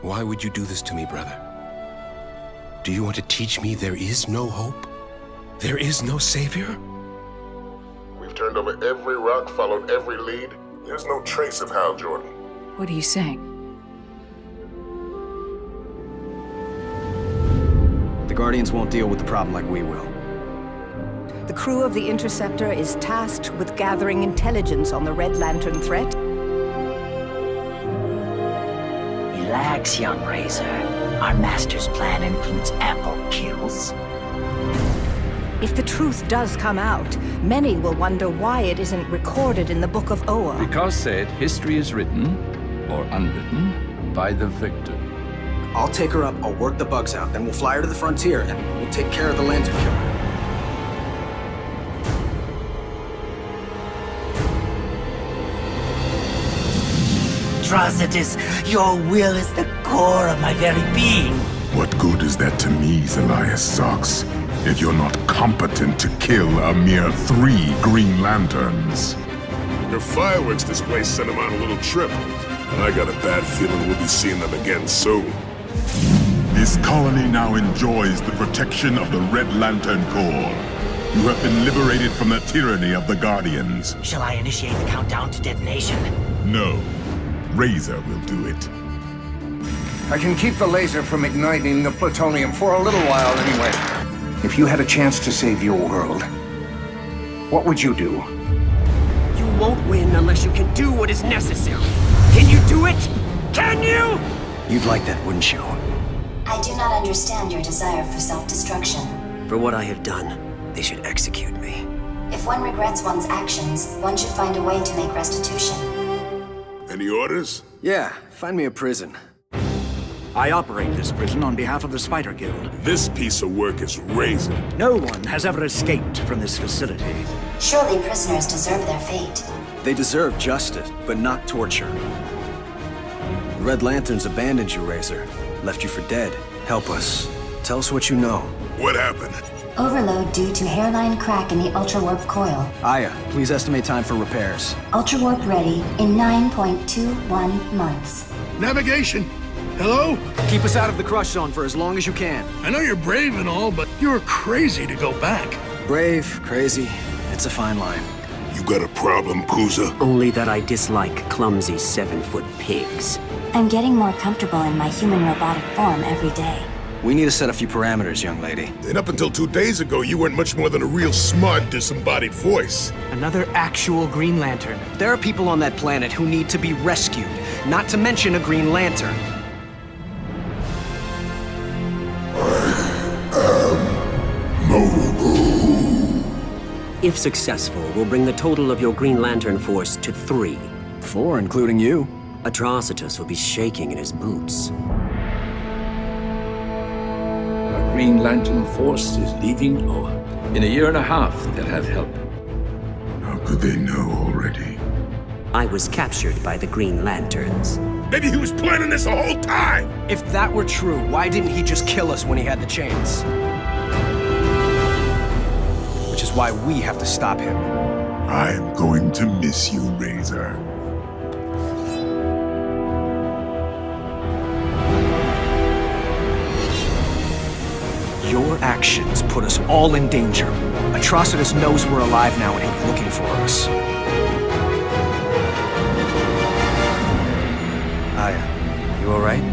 Why would you do this to me, brother? Do you want to teach me there is no hope? There is no savior? We've turned over every rock, followed every lead. There's no trace of Hal Jordan. What are you saying? The Guardians won't deal with the problem like we will. The crew of the Interceptor is tasked with gathering intelligence on the Red Lantern threat. Relax, young Razor. Our master's plan includes ample kills. If the truth does come out, many will wonder why it isn't recorded in the Book of Oa. Because said, history is written, or unwritten, by the victor. I'll take her up, I'll work the bugs out, then we'll fly her to the frontier, and we'll take care of the Lantern Killer. Atrocitus, your will is the core of my very being. What good is that to me, Zelias Sox, if you're not competent to kill a mere 3 Green Lanterns? Your fireworks display sent them on a little trip, and I got a bad feeling we'll be seeing them again soon. This colony now enjoys the protection of the Red Lantern Corps. You have been liberated from the tyranny of the Guardians. Shall I initiate the countdown to detonation? No. Razor will do it. I can keep the laser from igniting the plutonium for a little while anyway. If you had a chance to save your world, what would you do? You won't win unless you can do what is necessary. Can you do it? Can you? You'd like that, wouldn't you? I do not understand your desire for self-destruction. For what I have done, they should execute me. If one regrets one's actions, one should find a way to make restitution. Any orders? Yeah, find me a prison. I operate this prison on behalf of the Spider Guild. This piece of work is Razor. No one has ever escaped from this facility. Surely prisoners deserve their fate. They deserve justice, but not torture. The Red Lanterns abandoned you, Razor. Left you for dead. Help us. Tell us what you know. What happened? Overload due to hairline crack in the ultra-warp coil. Aya, please estimate time for repairs. Ultra-warp ready in 9.21 months. Navigation! Hello? Keep us out of the crush zone for as long as you can. I know you're brave and all, but you're crazy to go back. Brave, crazy, it's a fine line. You got a problem, Pooza? Only that I dislike clumsy 7-foot pigs. I'm getting more comfortable in my human robotic form every day. We need to set a few parameters, young lady. And up until 2 days ago, you weren't much more than a real smart, disembodied voice. Another actual Green Lantern. There are people on that planet who need to be rescued, not to mention a Green Lantern. If successful, we'll bring the total of your Green Lantern force to 3. 4, including you. Atrocitus will be shaking in his boots. Our Green Lantern force is leaving Oa. In a year and a half, they'll have help. How could they know already? I was captured by the Green Lanterns. Maybe he was planning this the whole time! If that were true, why didn't he just kill us when he had the chance? Which is why we have to stop him. I'm going to miss you, Razor. Your actions put us all in danger. Atrocitus knows we're alive now and ain't looking for us. Aya, you alright?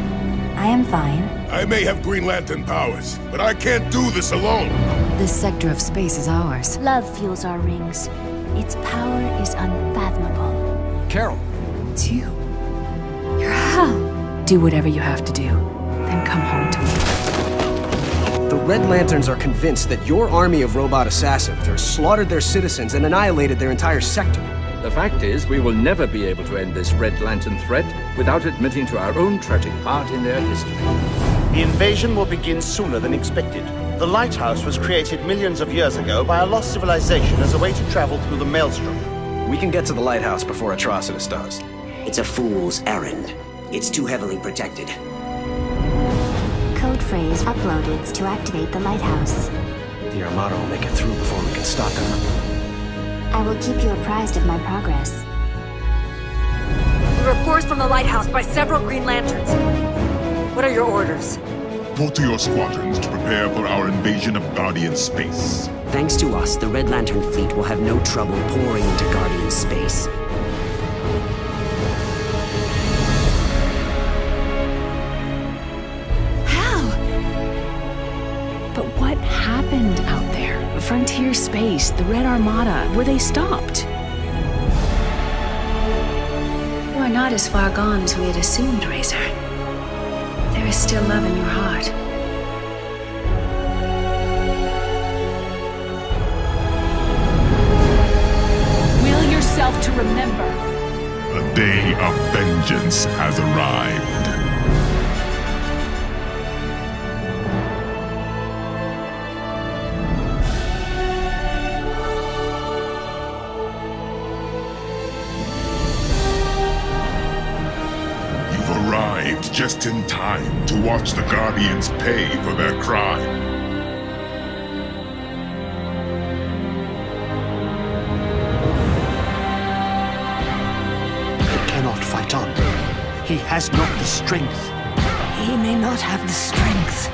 I am fine. I may have Green Lantern powers, but I can't do this alone. This sector of space is ours. Love fuels our rings. Its power is unfathomable. Carol. It's you. You're Hal. Do whatever you have to do, then come home to me. The Red Lanterns are convinced that your army of robot assassins have slaughtered their citizens and annihilated their entire sector. The fact is, we will never be able to end this Red Lantern threat without admitting to our own tragic part in their history. The invasion will begin sooner than expected. The lighthouse was created millions of years ago by a lost civilization as a way to travel through the Maelstrom. We can get to the lighthouse before Atrocitus does. It's a fool's errand. It's too heavily protected. Code phrase uploaded to activate the lighthouse. The Armada will make it through before we can stop them. I will keep you apprised of my progress. We were forced from the lighthouse by several Green Lanterns. What are your orders? Report to your squadrons to prepare for our invasion of Guardian space. Thanks to us, the Red Lantern fleet will have no trouble pouring into Guardian space. But what happened out there? Frontier space, the Red Armada, were they stopped? You are not as far gone as we had assumed, Razor. There is still love in your heart. Will yourself to remember. The day of vengeance has arrived. Just in time to watch the Guardians pay for their crime. He cannot fight on. He has not the strength. He may not have the strength.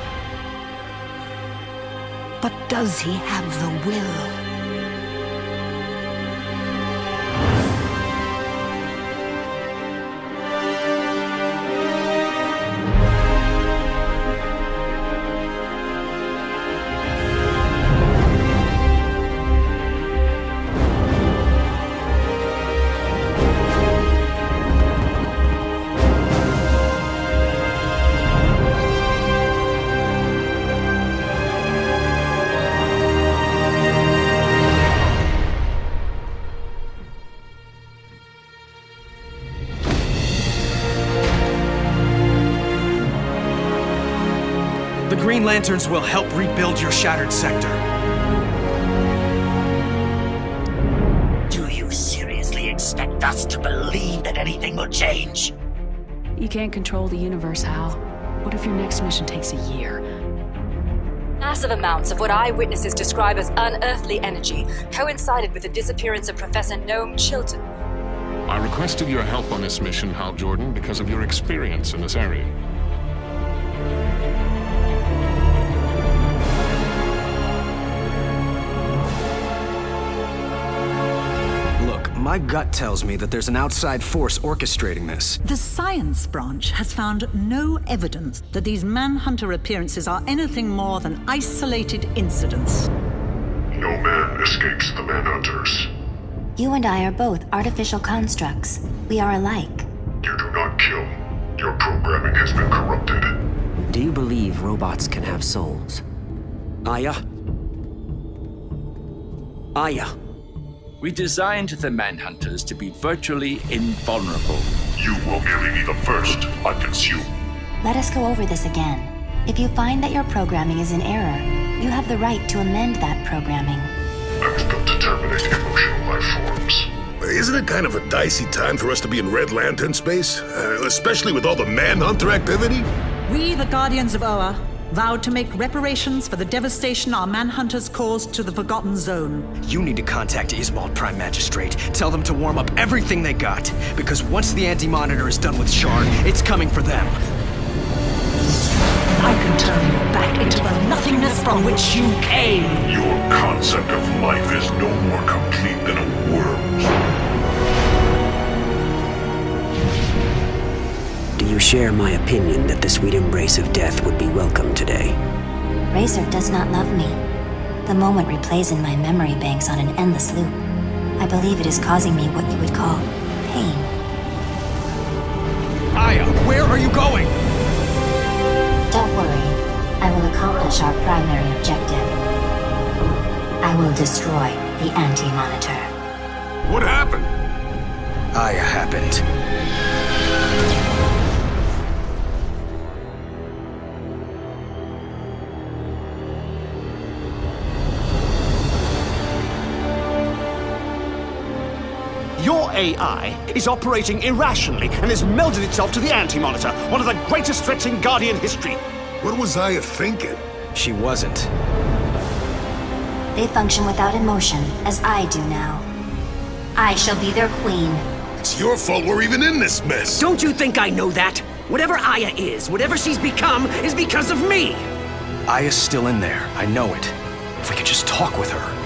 But does he have the will? Green Lanterns will help rebuild your shattered sector. Do you seriously expect us to believe that anything will change? You can't control the universe, Hal. What if your next mission takes a year? Massive amounts of what eyewitnesses describe as unearthly energy coincided with the disappearance of Professor Noam Chilton. I requested your help on this mission, Hal Jordan, because of your experience in this area. My gut tells me that there's an outside force orchestrating this. The science branch has found no evidence that these Manhunter appearances are anything more than isolated incidents. No man escapes the Manhunters. You and I are both artificial constructs. We are alike. You do not kill. Your programming has been corrupted. Do you believe robots can have souls? Aya? Aya. We designed the Manhunters to be virtually invulnerable. You will merely be the first I consume. Let us go over this again. If you find that your programming is in error, you have the right to amend that programming. I was built to terminate emotional life forms. Isn't it kind of a dicey time for us to be in Red Lantern space? Especially with all the Manhunter activity? We, the Guardians of Oa, vowed to make reparations for the devastation our Manhunters caused to the Forgotten Zone. You need to contact Ismald Prime Magistrate. Tell them to warm up everything they got. Because once the Anti-Monitor is done with Shard, it's coming for them. I can turn you back into the nothingness from which you came. Your concept of life is no more complete than a worm's. Do you share my opinion that the sweet embrace of death would be welcome today? Razor does not love me. The moment replays in my memory banks on an endless loop. I believe it is causing me what you would call pain. Aya, where are you going? Don't worry. I will accomplish our primary objective. I will destroy the Anti-Monitor. What happened? Aya happened. Your AI is operating irrationally and has melded itself to the Anti-Monitor, one of the greatest threats in Guardian history. What was Aya thinking? She wasn't. They function without emotion, as I do now. I shall be their queen. It's your fault we're even in this mess. Don't you think I know that? Whatever Aya is, whatever she's become, is because of me! Aya's still in there. I know it. If we could just talk with her.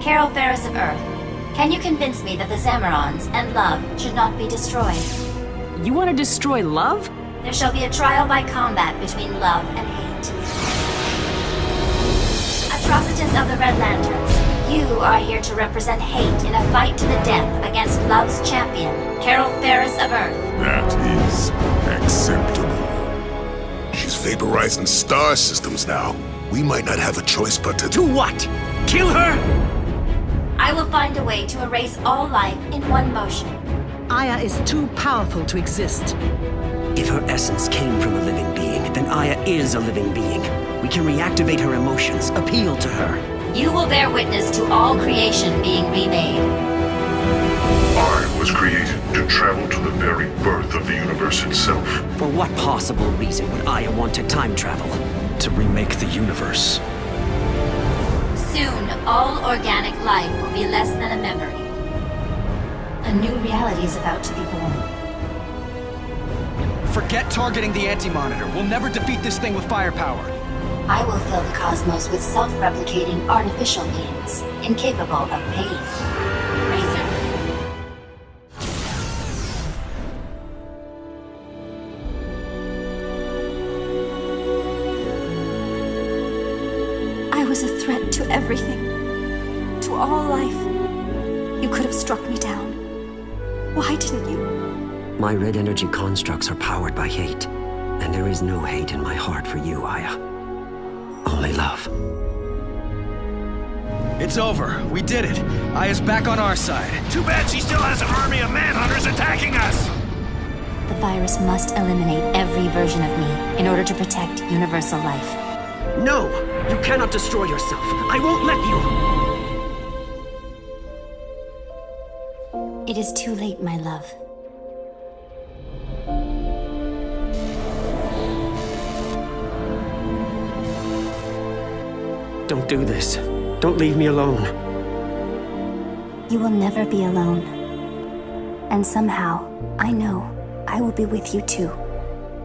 Carol Ferris of Earth, can you convince me that the Zamarons and love should not be destroyed? You want to destroy love? There shall be a trial by combat between love and hate. Atrocitus of the Red Lanterns, you are here to represent hate in a fight to the death against love's champion, Carol Ferris of Earth. That is acceptable. She's vaporizing star systems now. We might not have a choice but to... Do what? Kill her? I will find a way to erase all life in one motion. Aya is too powerful to exist. If her essence came from a living being, then Aya is a living being. We can reactivate her emotions, appeal to her. You will bear witness to all creation being remade. I was created to travel to the very birth of the universe itself. For what possible reason would Aya want to time travel? To remake the universe. Soon, all organic life will be less than a memory. A new reality is about to be born. Forget targeting the anti-monitor. We'll never defeat this thing with firepower. I will fill the cosmos with self-replicating artificial beings, incapable of pain. Razor. I was a threat to everything. To all life. You could have struck me down. Why didn't you? My red energy constructs are powered by hate, and there is no hate in my heart for you, Aya. Only love. It's over. We did it. Aya's back on our side. Too bad she still has an army of manhunters attacking us! The virus must eliminate every version of me in order to protect universal life. No! You cannot destroy yourself. I won't let you! It is too late, my love. Don't do this. Don't leave me alone. You will never be alone. And somehow, I know I will be with you too.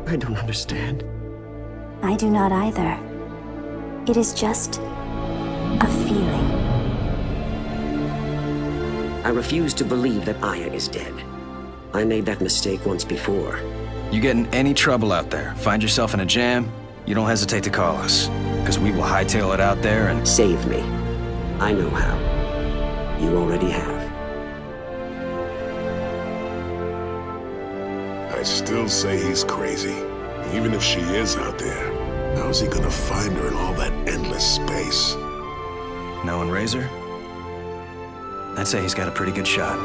I don't understand. I do not either. It is just a feeling. I refuse to believe that Aya is dead. I made that mistake once before. You get in any trouble out there, find yourself in a jam, you don't hesitate to call us. Because we will hightail it out there and... Save me. I know how. You already have. I still say he's crazy. Even if she is out there, how's he gonna find her in all that endless space? Knowing Razor? I'd say he's got a pretty good shot.